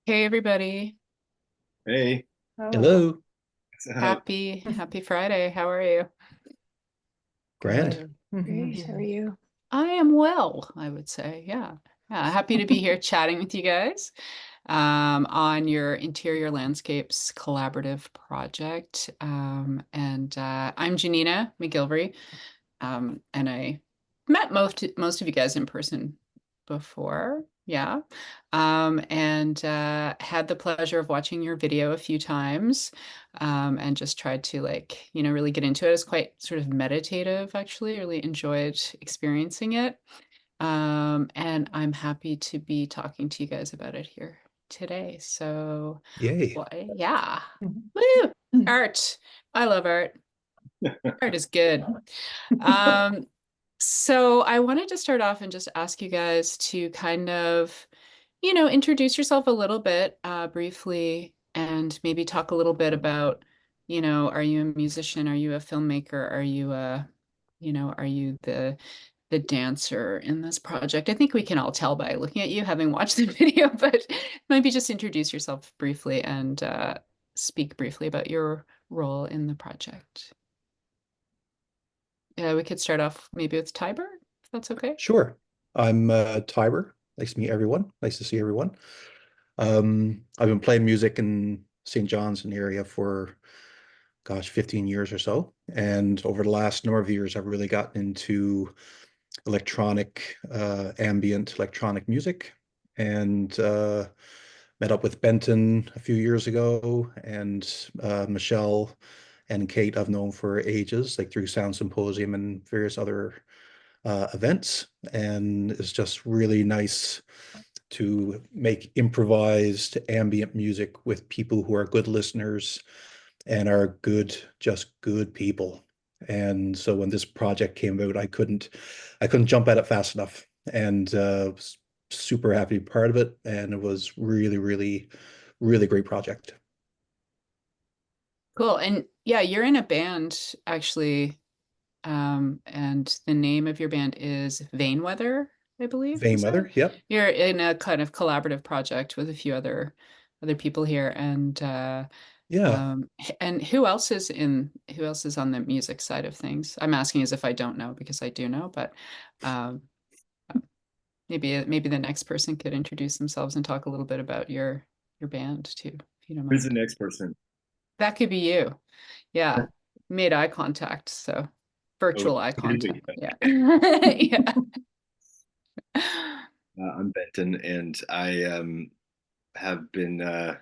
Hey everybody. Hey. Oh, Hello, Happy Friday. How are you? Grant. good. Great. How are you? I am well, I would say. Yeah. Yeah, happy to be here chatting with you guys on your interior landscapes collaborative project. And I'm Jenina MacGillivray. And I met most of you guys in person before. Yeah. And had the pleasure of watching your video a few times, and just tried to really get into it. It's quite sort of meditative, actually. Really enjoyed experiencing it. And I'm happy to be talking to you guys about it here today. So, Yay. yeah. Mhm. Woo! Art. I love art. Art is good. Um, so I wanted to start off and just ask you guys to kind of, introduce yourself a little bit, briefly, and maybe talk a little bit about, are you a musician? Are you a filmmaker? Are you the dancer in this project? I think we can all tell by looking at you, having watched the video, but maybe just introduce yourself briefly and speak briefly about your role in the project. Yeah, we could start off maybe with Tiber, if that's okay. Sure. I'm Tiber. Nice to meet everyone. Nice to see everyone. I've been playing music in St. John's and area for, gosh, 15 years or so. And over the last number of years, I've really gotten into electronic, ambient electronic music and met up with Benton a few years ago and Michelle and Kate I've known for ages, like through Sound Symposium and various other events. And it's just really nice to make improvised ambient music with people who are good listeners and are good, just good people. And so when this project came out, I couldn't jump at it fast enough, and was super happy to be part of it. And it was really, really, really great project. Cool. And yeah, you're in a band actually, and the name of your band is Vainweather, I believe, is it? Vainweather, yep, You're in a kind of collaborative project with a few other people here, yeah. and who else is on the music side of things? I'm asking as if I don't know because I do know, but um, maybe the next person could introduce themselves and talk a little bit about your band too, if you don't Who's the mind. next person? That could be you. Yeah. Made eye contact, so Oh, virtual eye really? contact. Yeah. Yeah. I'm Benton, and I have been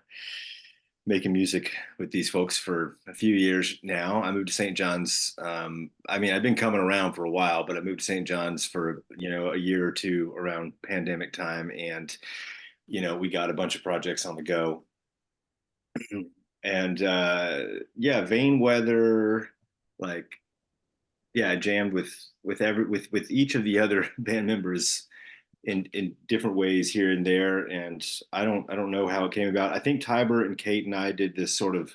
making music with these folks for a few years now. I moved to St. John's. I mean, I've been coming around for a while, but I moved to St. John's for, a year or two around pandemic time, and we got a bunch of projects on the go. And yeah, Vain Weather, like yeah, I jammed with each of the other band members in different ways here and there, and I don't know how it came about. I think Tiber and Kate and I did this sort of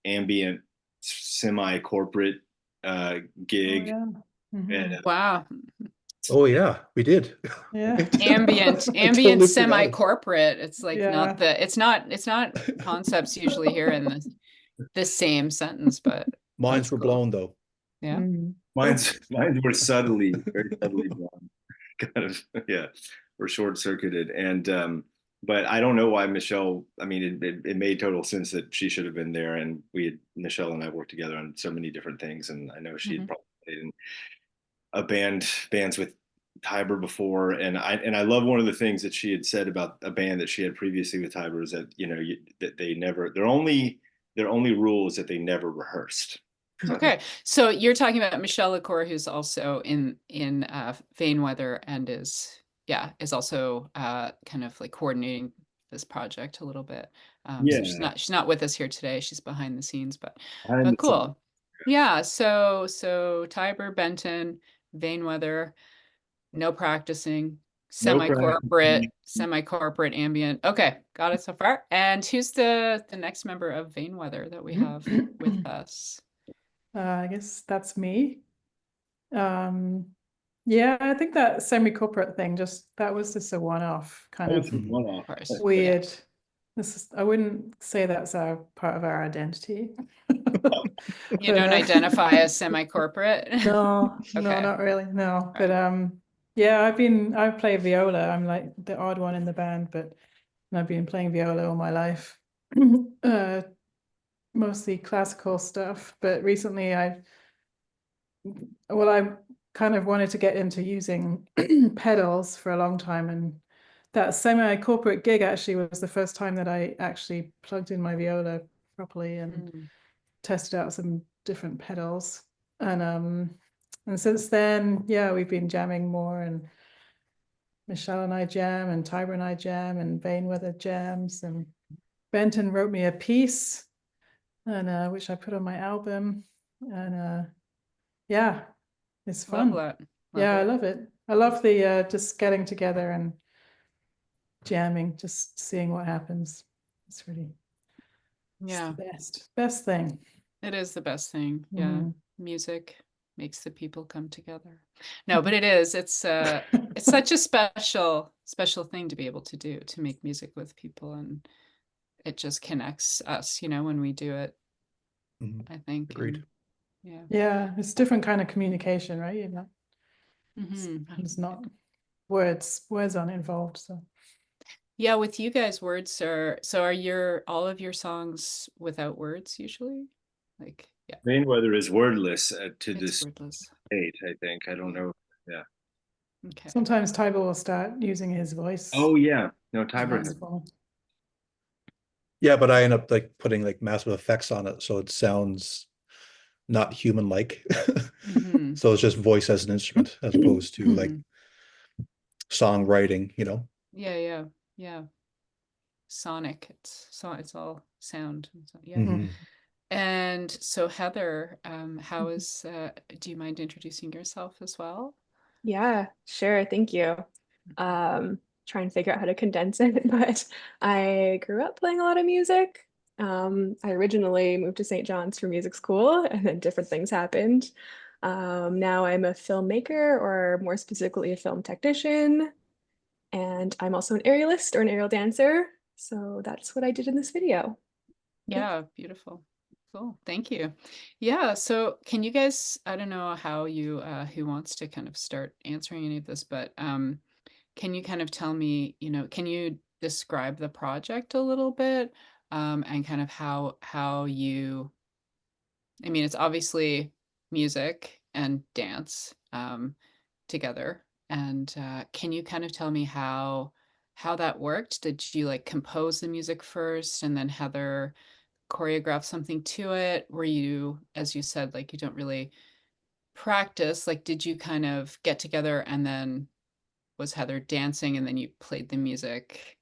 ambient, semi-corporate Oh, gig, yeah. and Wow. Oh yeah, we did. Yeah. I Ambient totally forgot it. semi-corporate. It's like not Yeah. the it's not concepts usually here in the same sentence, but Minds that's were cool. blown though. Yeah. Mm. mine were subtly, very subtly blonde, kind of, yeah, were short circuited. And but I don't know why Michelle. I mean, it made total sense that she should have been there, and Michelle and I worked together on so many different things, and I know she had Mhm. probably played in bands with Tiber before, and I love one of the things that she had said about a band that she had previously with Tiber is that that they never their only rule is that they never rehearsed. So I think Okay. So you're talking about Michelle Licor, who's also in Vainweather and is also kind of like coordinating this project a little bit. So yeah, she's not with us here today. She's behind the scenes, behind but the scenes. cool. Yeah. So Tiber, Benton, Vainweather, no practicing, No practice. semi-corporate ambient. Okay, got it so far. And who's the next member of Vainweather that we have with us? I guess that's me. Um, yeah, I think that semi-corporate thing that was just a one-off kind Oh, of it's a Mhm. Of one-off. course. Yeah. weird I wouldn't say that's our part of our identity. You don't identify as semi-corporate? No, Okay. not really, no. But Right. yeah, I play viola. I'm like the odd one in the band, but I've been playing viola all my life. Mostly classical stuff, but recently I kind of wanted to get into using pedals for a long time, and that semi-corporate gig actually was the first time that I actually plugged in my viola properly and tested out some different pedals. And since then, yeah, we've been jamming more, and Michelle and I jam, and Tiber and I jam, and Vainweather jams, and Benton wrote me a piece, and which I put on my album, and yeah, it's fun. Love that. Yeah, I it. love it. I love the just getting together and jamming, just seeing what happens. It's the Yeah, best thing. it is the best thing. Yeah. Mhm. Music makes the people come together. No, but it's such a special thing to be able to do, to make music with people, and it just connects us, when we do it, Mhm. I think. Agreed. And, yeah. Yeah, it's different kind of communication, right? Mhm. It's not words aren't involved. So Yeah, with you guys, words are all of your songs without words usually? Like, yeah, Vainweather is wordless to it's this wordless. date, I think. I don't know. Yeah. Okay. sometimes Tiber will start using his voice. Oh yeah. No, And Tiber that's has. fun. Yeah, but I end up like putting like massive effects on it, so it sounds not human-like. Mhm. So it's just voice as an instrument as opposed to like Mhm. songwriting, you know. Yeah. Yeah. Sonic. It's all sound. Yeah. Mhm. And so Heather, how is do you mind introducing yourself as well? Yeah, sure. Thank you. Try and figure out how to condense it, but I grew up playing a lot of music. I originally moved to St. John's for music school, and then different things happened. Now I'm a filmmaker, or more specifically, a film technician, and I'm also an aerialist or an aerial dancer. So that's what I did in this video. Yeah, beautiful. Cool. Thank you. Yeah, so can you guys, I don't know how you who wants to kind of start answering any of this, but can you kind of tell me, can you describe the project a little bit? And kind of how you, I mean, it's obviously music and dance together. And can you kind of tell me how that worked? Did you like compose the music first and then Heather choreograph something to it? Were you, as you said, like you don't really practice, like did you kind of get together and then was Heather dancing and then you played the music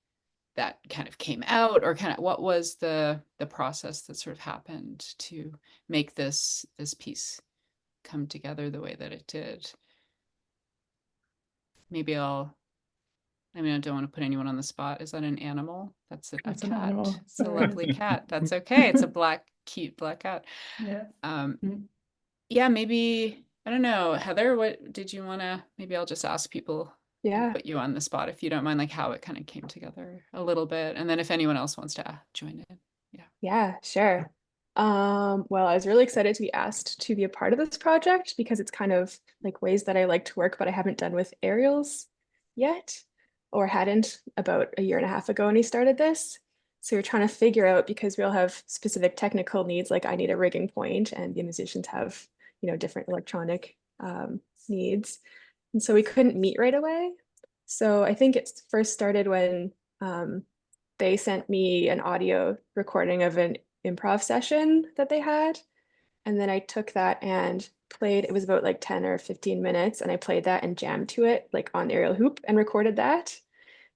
that kind of came out, or kind of what was the process that sort of happened to make this piece come together the way that it did? Maybe I mean, I don't want to put anyone on the spot. Is that an animal? That's a That's an cat. animal. It's a lovely cat. That's okay. It's a cute black cat. Yeah. Mm. Yeah, maybe, I don't know, Heather, what did you want to, maybe I'll just ask people and Yeah. put you on the spot if you don't mind, like how it kind of came together a little bit. And then if anyone else wants to join in. Yeah. Yeah, sure. Well, I was really excited to be asked to be a part of this project because it's kind of like ways that I like to work, but I haven't done with aerials yet, or hadn't about a year and a half ago when he started this. So we're trying to figure out, because we all have specific technical needs, like I need a rigging point and the musicians have, different electronic needs. And so we couldn't meet right away. So I think it first started when they sent me an audio recording of an improv session that they had. And then I took that and played, it was about like 10 or 15 minutes. And I played that and jammed to it like on aerial hoop and recorded that.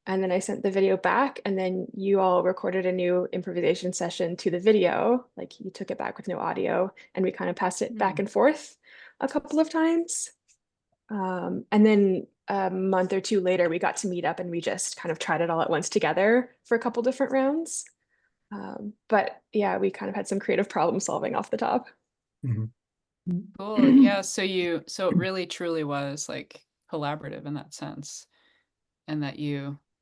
And then I sent the video back, and then you all recorded a new improvisation session to the video. Like you took it back with no audio, and we kind of passed it back and forth a couple of times. And then a month or two later, we got to meet up and we just kind of tried it all at once together for a couple different rounds. But yeah, we kind of had some creative problem solving off the top. Mhm. Cool. Yeah. So it really truly was like collaborative in that sense, and that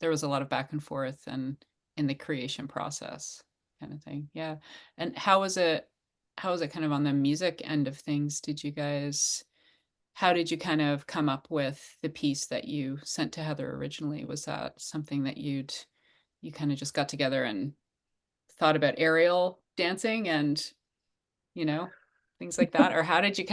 there was a lot of back and forth, and in the creation process kind of thing. Yeah. And how was it kind of on the music end of things? How did you kind of come up with the piece that you sent to Heather originally? Was that something that you kind of just got together and thought about aerial dancing and, things like that? Or how did you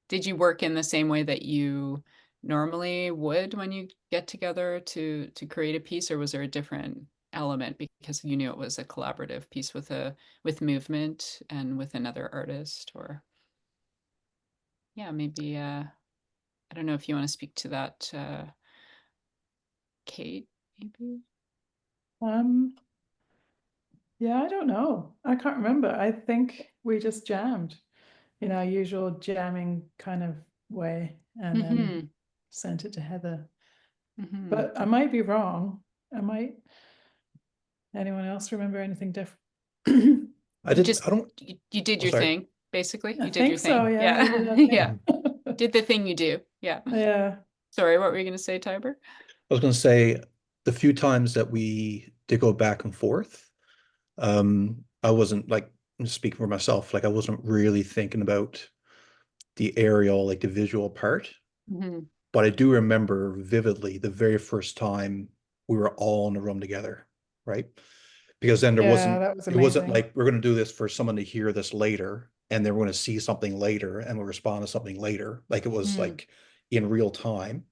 did you work in the same way that you normally would when you get together to create a piece, or was there a different element because you knew it was a collaborative piece with movement and with another artist? Or yeah, maybe I don't know if you want to speak to that, Kate, maybe. Yeah, I don't know. I can't remember. I think we just jammed in our usual jamming kind of way and then sent it to Heather. But I might be wrong. Anyone else remember anything different? I don't. You did Oh, your sorry. thing, basically. I You did your think so, thing. yeah. Yeah. I did that thing. Yeah. Did the thing you do. Yeah. Yeah. Sorry, what were you going to say, Tiber? I was going to say the few times that we did go back and forth, I wasn't like speaking for myself, like I wasn't really thinking about the aerial, like the visual part. But I do remember vividly the very first time we were all in the room together, right? Because then that was it wasn't amazing. like we're going to do this for someone to hear this later, and then we're going to see something later and we'll respond to something later. Like it was like in real time,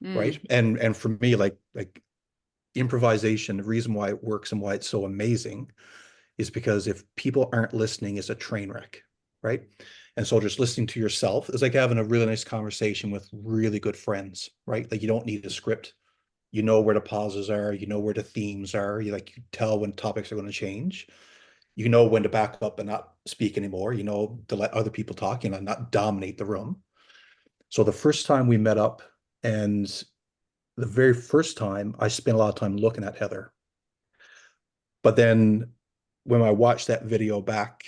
right? And for me, like improvisation, the reason why it works and why it's so amazing is because if people aren't listening, it's a train wreck, right? And so just listening to yourself is like having a really nice conversation with really good friends, right? Like you don't need a script. You know where the pauses are, you know where the themes are, you tell when topics are going to change. You know when to back up and not speak anymore, you know, to let other people talk, and not dominate the room. So the first time we met up, and the very first time I spent a lot of time looking at Heather. But then when I watched that video back,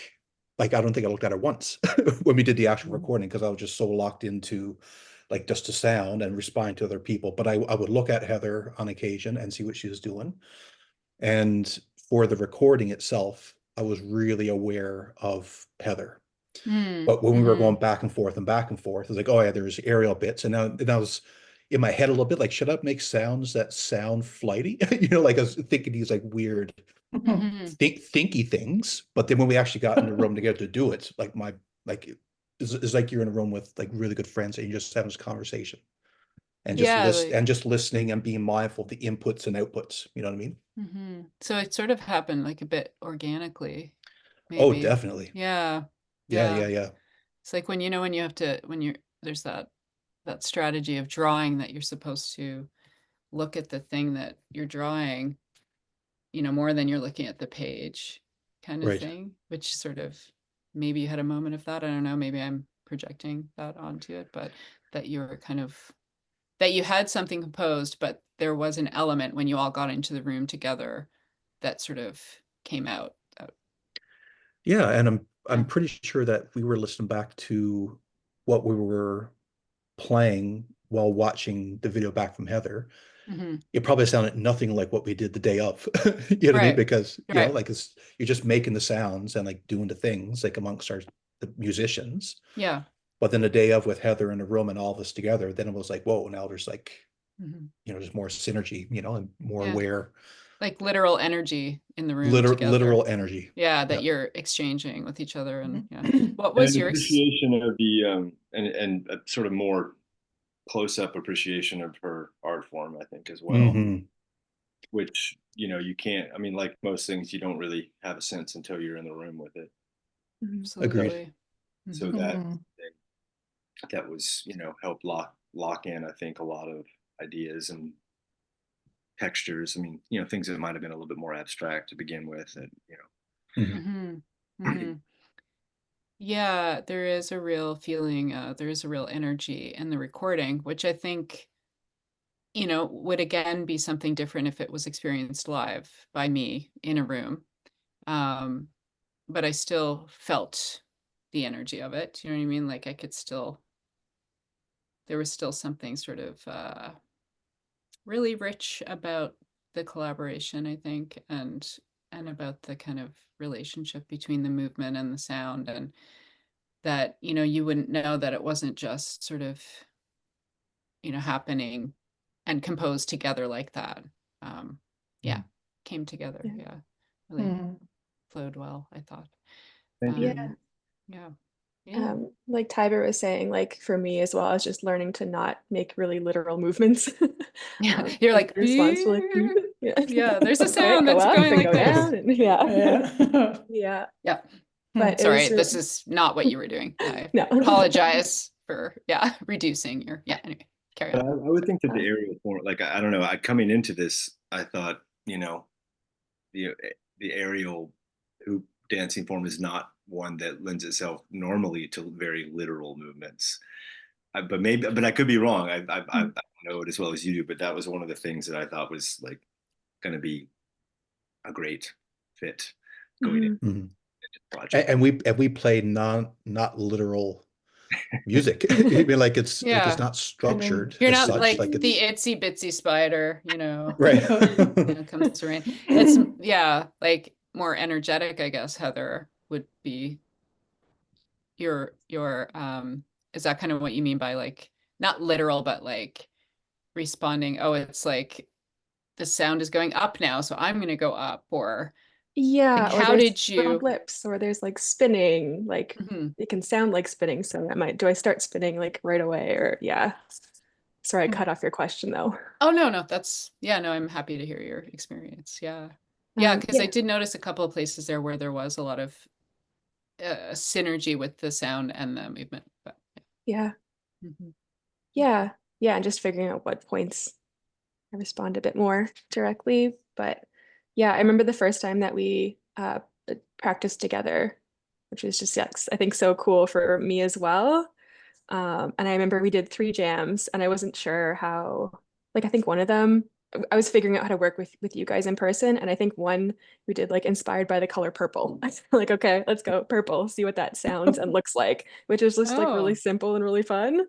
like I don't think I looked at her once when we did the actual recording, because I was just so locked into like just the sound and responding to other people. But I would look at Heather on occasion and see what she was doing. And for the recording itself, I was really aware of Heather. But when we were going back and forth, it was like, oh yeah, there's aerial bits. And now I was in my head a little bit like, should I make sounds that sound flighty? Like I was thinking these like weird thinky things. But then when we actually got in the room together to do it, it's like you're in a room with like really good friends and you're just having this conversation and just listening and being mindful of the inputs and outputs. You know what I mean? So it sort of happened like a bit organically, maybe. Oh, definitely. Yeah. It's like when you have to, there's that strategy of drawing that you're supposed to look at the thing that you're drawing, more than you're looking at the page kind of thing, which sort of, maybe you had a moment of that. I don't know, maybe I'm projecting that onto it, but that you're that you had something composed, but there was an element when you all got into the room together that sort of came out. Yeah, and I'm pretty sure that we were listening back to what we were playing while watching the video back from Heather. It probably sounded nothing like what we did the day of. You know what I mean? Because like you're just making the sounds and like doing the things like amongst the musicians. Yeah. But then the day of with Heather in the room and all of us together, then it was like, whoa, now there's like, there's more synergy, and more aware. Like literal energy in the room together. Literal energy. Yeah, that you're exchanging with each other. And what was your appreciation of the and a sort of more close-up appreciation of her art form, I think, as well. Which, you can't, I mean, like most things, you don't really have a sense until you're in the room with it. Absolutely. Agreed. So that was, helped lock in, I think, a lot of ideas and textures. I mean, things that might have been a little bit more abstract to begin with, and Yeah, there is a real feeling, there is a real energy in the recording, which I think, would again be something different if it was experienced live by me in a room. But I still felt the energy of it. You know what I mean? Like there was still something sort of really rich about the collaboration, I think, and about the kind of relationship between the movement and the sound, and that, you know, you wouldn't know that it wasn't just sort of, you know, happening and composed together like that. Yeah, came together. Yeah, really flowed well, I thought. Thank you. Yeah. Yeah. Like Tiber was saying, like for me as well, I was just learning to not make really literal movements. Yeah, you're like, in response to like, yeah, yeah, there's a right, sound go that's up going and like go this. down, and yeah, Yeah. yeah. But it Sorry, was this is not what you were doing. I no. apologize for reducing your anyway, carry But on. I would think that the aerial form, like I don't know, coming into this, I thought, you know, the aerial hoop dancing form is not one that lends itself normally to very literal movements. But I could be wrong. I know it as well as you do, but that was one of the things that I thought was like going to be a great fit going into the project. And we play not literal music. I mean, like it's not structured You're as not such. like Like the it's itsy bitsy spider, you know. right. You know, comes to rain. It's like more energetic, I guess, Heather, would be your is that kind of what you mean by like not literal, but like responding, oh, it's like the sound is going up now, so I'm gonna go up, or Yeah, like, or how there's did little you blips, or there's like spinning, like it can sound like spinning. So do I start spinning like right away, or yeah. Sorry, I cut off your question though. Oh, no, that's, yeah, no, I'm happy to hear your experience. Yeah. Yeah, because I did notice a couple of places there where there was a lot of synergy with the sound and the movement. But yeah. Yeah, and just figuring out what points I respond a bit more directly. But yeah, I remember the first time that we practiced together, which was just, yes, I think so cool for me as well. And I remember we did 3 jams, and I wasn't sure how, like I think one of them, I was figuring out how to work with you guys in person, and I think one we did like inspired by the color purple. Like, okay, let's go purple, see what that sounds and looks like, which is just like really simple and really fun.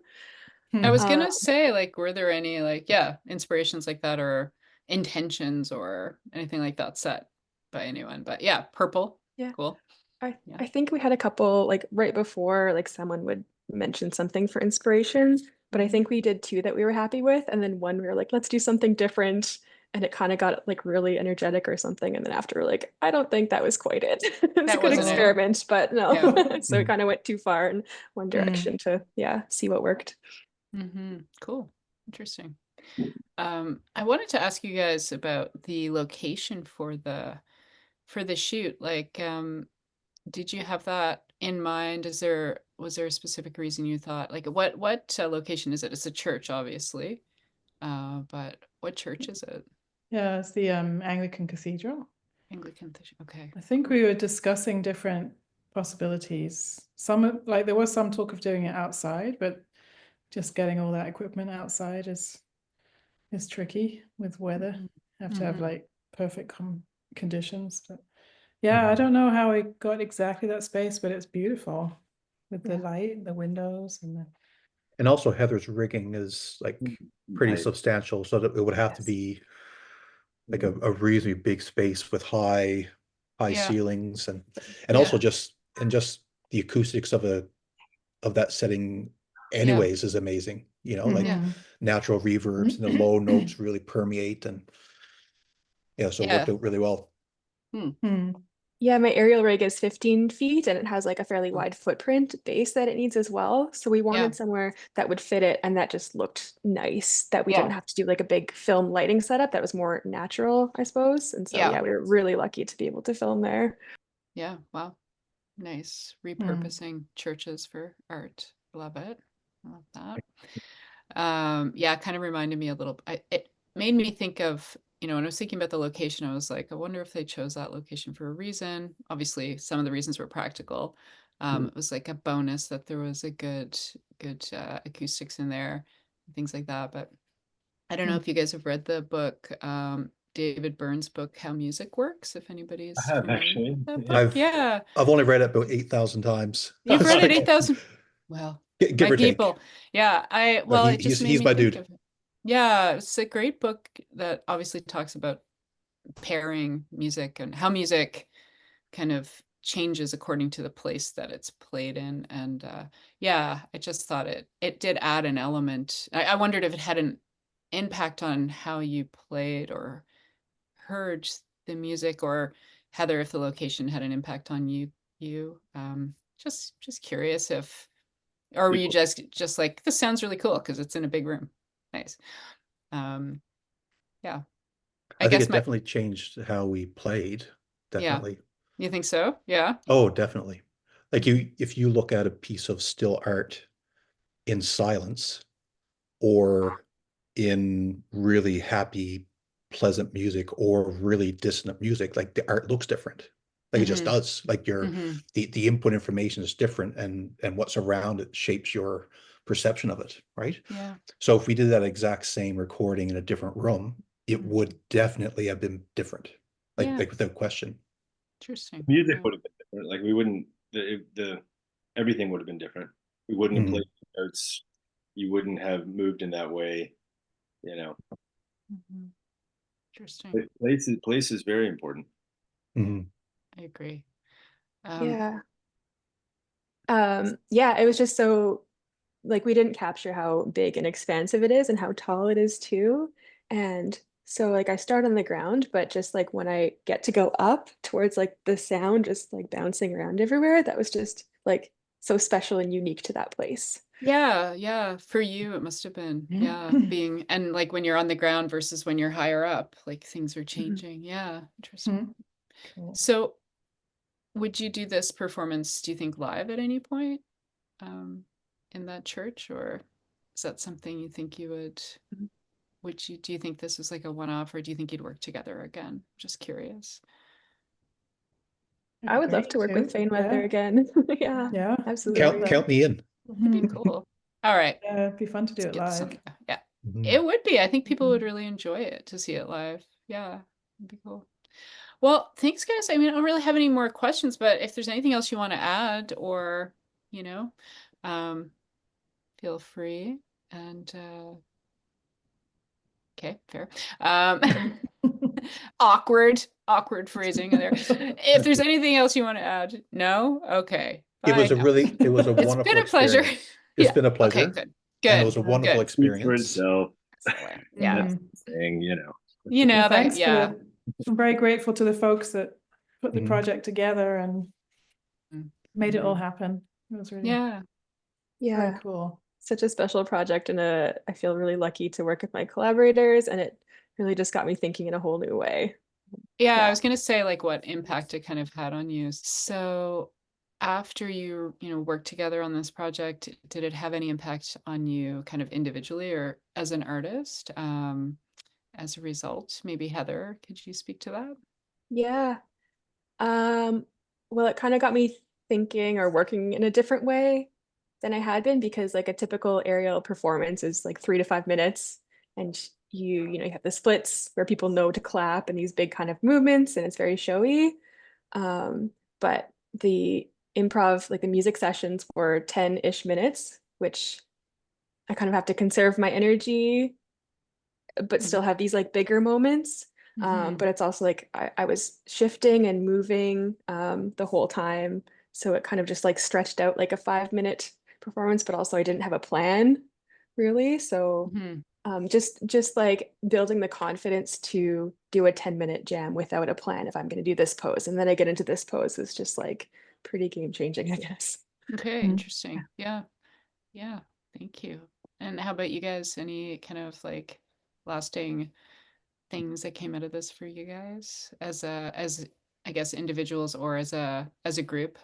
I was gonna say, like, were there any like, inspirations like that, or intentions or anything like that set by anyone? But yeah, purple. Yeah. Cool. I think we had a couple like right before, like someone would mention something for inspiration, but I think we did 2 that we were happy with, and then one we were like, let's do something different, and it kind of got like really energetic or something, and then after we're like, I don't think that was quite it. It was That a good wasn't it. experiment, but no. Yeah. So we kind of went too far in one direction to see what worked. Cool. Interesting. I wanted to ask you guys about the location for the shoot. Like, did you have that in mind? Was there a specific reason you thought, like, what location is it? It's a church, obviously. But what church is it? Yeah, it's the Anglican Cathedral. Okay. I think we were discussing different possibilities. There was some talk of doing it outside, but just getting all that equipment outside is tricky with weather. Have to have like perfect conditions. But yeah, I don't know how we got exactly that space, but it's beautiful with the light, the windows, And also Heather's rigging is like pretty substantial, so that it would have to be like a reasonably big space with high ceilings, and also just the acoustics of that setting anyways is amazing. You know, like natural reverbs and the low notes really permeate, and so it worked out really well. Yeah, my aerial rig is 15 feet, and it has like a fairly wide footprint base that it needs as well. So we wanted somewhere that would fit it and that just looked nice, that we didn't have to do like a big film lighting setup, that was more natural, I suppose. And so we were really lucky to be able to film there. Yeah, wow. Nice. Repurposing churches for art. Love it. I love that. Yeah, it kind of reminded me a little, it made me think of, when I was thinking about the location, I was like, I wonder if they chose that location for a reason. Obviously, some of the reasons were practical. It was like a bonus that there was a good acoustics in there, things like that. But I don't know if you guys have read the book, David Byrne's book, How Music Works, if anybody's I have familiar actually. with that book. I've only read it about 8,000 times. You've read it 8,000. Well, give or people. take. Yeah, it just made he's me my think dude. of it. Yeah, it's a great book that obviously talks about pairing music and how music kind of changes according to the place that it's played in. And yeah, I just thought it did add an element. I wondered if it had an impact on how you played or heard the music, or Heather, if the location had an impact on you. Just curious if, or were you just like, this sounds really cool because it's in a big room. Nice. Yeah. I think guess it definitely changed how we played. Yeah. Definitely. You think so? Yeah. Oh, definitely. Like if you look at a piece of still art in silence or in really happy, pleasant music or really dissonant music, like the art looks different. Like it just does. Like the input information is different, and what's around it shapes your perception of it, right? Yeah. So if we did that exact same recording in a different room, it would definitely have been different. Yeah. Like without question. Interesting. Music Yeah. would have been different. Like we wouldn't the everything would have been different. We wouldn't have played notes. You wouldn't have moved in that way. You know, Interesting. place is very important. I agree. Yeah. Yeah, it was just so like we didn't capture how big and expansive it is and how tall it is too. And so like I start on the ground, but just like when I get to go up towards like the sound just like bouncing around everywhere, that was just like so special and unique to that place. Yeah. For you, it must have been, being, and like when you're on the ground versus when you're higher up, like things are changing. Yeah. Interesting. Cool. So would you do this performance, do you think, live at any point in that church, or is that something you think you would you, do you think this was like a one-off, or do you think you'd work together again? Just curious. I would love to work with Vainweather again. Yeah, Yeah. absolutely. Count me in. It'd be cool. All right. Yeah, it'd be fun to do it live. Yeah, it would be. I think people would really enjoy it to see it live. Yeah, it'd be cool. Well, thanks, guys. I mean, I don't really have any more questions, but if there's anything else you want to add, or, feel free. And okay, fair. Awkward phrasing in there. If there's anything else you want to add, no? Okay. It was bye a now. really, it was a It's wonderful been a pleasure. experience. It's been a pleasure. Okay, good. And it was a wonderful Good. Speaks for experience. itself. Yeah. That's the thing, you know. Well, That, thanks yeah. I'm very grateful to the folks that put the project together and made it all happen. It was really very cool. Such a special project, and I feel really lucky to work with my collaborators, and it really just got me thinking in a whole new way. Yeah, I was gonna say like what impact it kind of had on you. So after you worked together on this project, did it have any impact on you kind of individually or as an artist? As a result, maybe Heather, could you speak to that? Yeah. Well, it kind of got me thinking or working in a different way than I had been, because like a typical aerial performance is like 3 to 5 minutes, and you have the splits where people know to clap and these big kind of movements, and it's very showy. But the improv, like the music sessions, were 10-ish minutes, which I kind of have to conserve my energy, but still have these like bigger moments. But it's also like I was shifting and moving the whole time. So it kind of just like stretched out like a 5-minute performance, but also I didn't have a plan really. So just like building the confidence to do a 10-minute jam without a plan if I'm going to do this pose. And then I get into this pose is just like pretty game changing, I guess. Okay, interesting. Yeah. Thank you. And how about you guys? Any kind of like lasting things that came out of this for you guys as I guess individuals or as a group?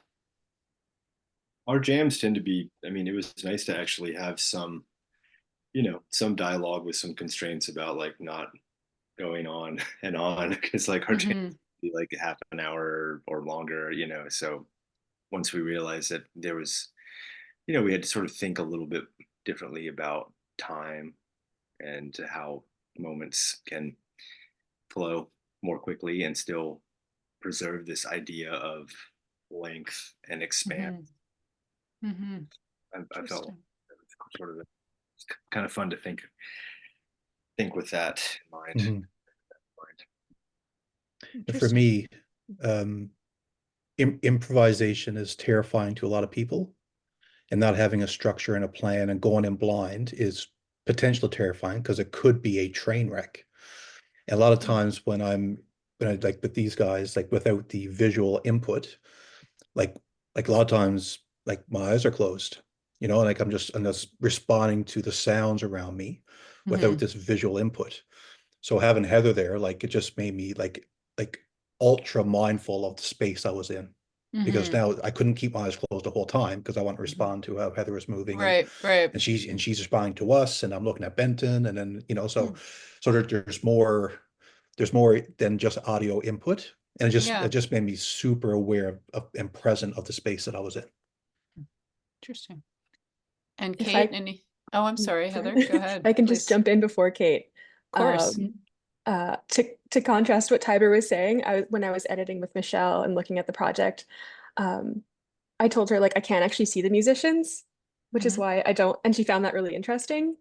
Our jams tend to be, I mean, it was nice to actually have some, some dialogue with some constraints about like not going on and on, because like our jams be like half an hour or longer, so once we realized that there was, we had to sort of think a little bit differently about time and how moments can flow more quickly and still preserve this idea of length and expand. I felt sort of kind of fun to think with that in mind. And for Interesting. me, improvisation is terrifying to a lot of people, and not having a structure and a plan and going in blind is potentially terrifying because it could be a train wreck. And a lot of times when I like with these guys, like without the visual input, like a lot of times, like my eyes are closed, like I'm just responding to the sounds around me without this visual input. So having Heather there, like it just made me like ultra mindful of the space I was in, because now I couldn't keep my eyes closed the whole time because I want to respond to how Heather was moving, Right, right. and she's responding to us, and I'm looking at Benton, and then so there's more than just audio input, and Yeah. it just made me super aware of and present of the space that I was in. Interesting. And If Kate, I- oh, I'm sorry, Heather, go ahead. I can please. just jump in before Kate. Of course. To contrast what Tiber was saying, when I was editing with Michelle and looking at the project, I told her like I can't actually see the musicians, which is why I don't, and she found that really interesting.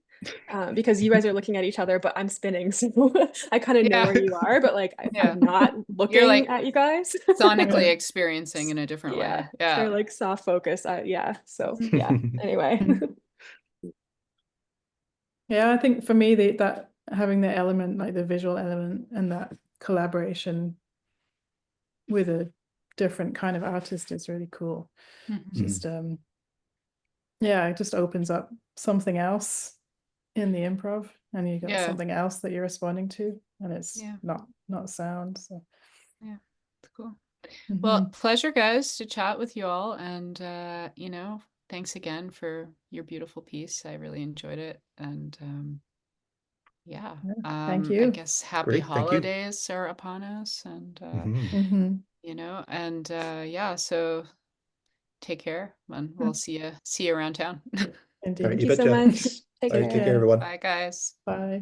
Because you guys are looking at each other, but I'm spinning, so I kind of know where you are, but like I'm not looking like at you guys. sonically experiencing in a different way. Yeah. They're like soft focus. Yeah. So yeah. Anyway. Yeah, I think for me that having the element, like the visual element, and that collaboration with a different kind of artist is really cool. Just yeah, it just opens up something else in the improv, and you got something else that you're responding to, and it's not sound. So yeah, it's cool. Well, pleasure, guys, to chat with you all, and thanks again for your beautiful piece. I really enjoyed it, and thank you. I guess happy holidays are upon us, and so take care, and we'll see you around town. Indeed. All right, Thank you so much. Take care, everyone. Bye, guys. Bye.